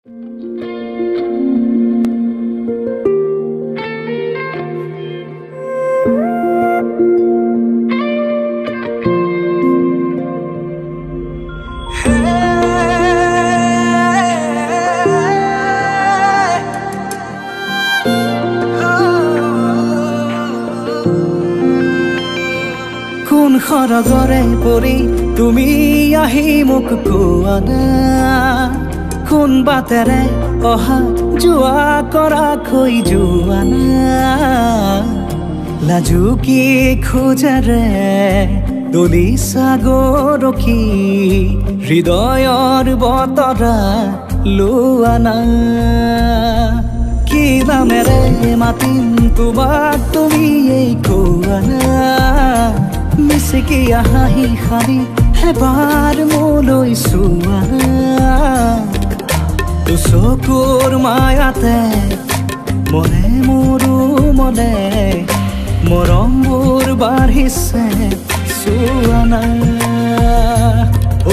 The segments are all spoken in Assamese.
কোন খৰগৰে পৰি তুমি আহি মোক কোৱা না কোন বাটেৰে অহা যোৱা কৰা খৈ যোৱা না লাজুকী খোজেৰে দলিছা গৰখি হৃদয়ৰ বতৰা লোৱা না কি নামেৰে মাতিম তোমাক তুমি এই কোৱা না মিচিকিয়া হাঁহি সাৰি এবাৰ মোলৈ চোৱা চকুৰ মায়াতে মনে মোৰো মনে মৰমবোৰ বাঢ়িছে চোৱা না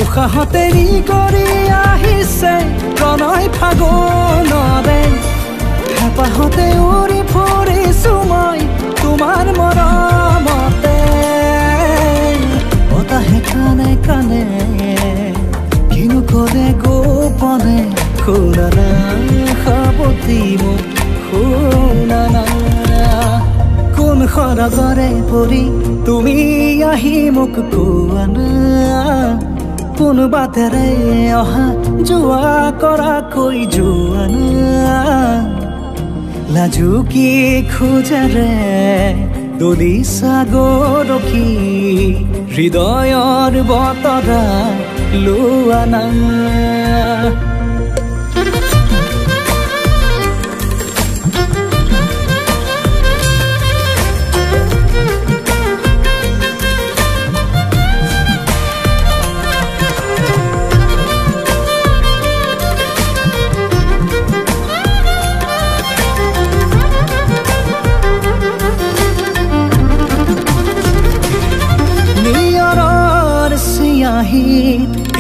উশাহতে কৰি আহিছে প্ৰণয় ফাগুনৰে হেঁপাহতে উৰি ফুৰিছো মই তোমাৰ মৰমতে বতাহে কানে কানে কিনো কৰে গোপনে শুনা না সাৱতি মোক শুনা না কোন খৰগৰে পৰি তুমি আহি মোক কোৱা না কোন বাটেৰে অহা যোৱা কৰা কৈ যোৱা না লাজুকী খোজেৰে দলিছা গৰখি হৃদয়ৰ বতৰা লোৱা না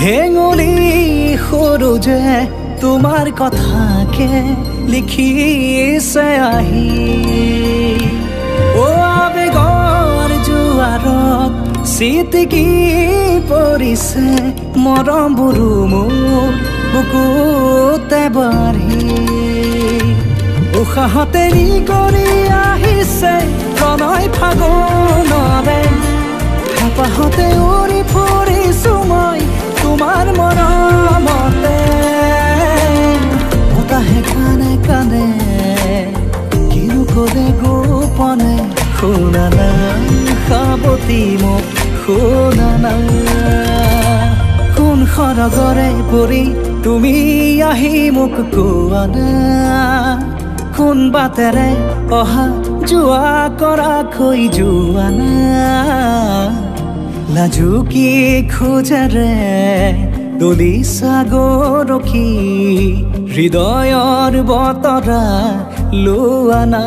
হেঙুলি সৰু যে তোমাৰ কথাকে লিখিছে আহি অ আবেগৰ জোৱাৰত চিটিকি পৰিছে মৰমবোৰো মোৰ বুকুতে বাঢ়ি উশাহতে কৰি আহিছে প্ৰণয় ফাগুনৰে হেঁপাহতে উৰি ফুৰিছো মই তোমাৰ মৰমতে বতাহে কানে কানে কিনো কৰে গোপনে শুনা না সাৱতি মোক শুনা না কোন খৰগৰে পৰি তুমি আহি মোক কোৱা না কোন বাটেৰে অহা যোৱা কৰা খৈ যোৱা না লাজুকী খোজেৰে দলিছা গৰখি হৃদয়ৰ বতৰা লোৱা না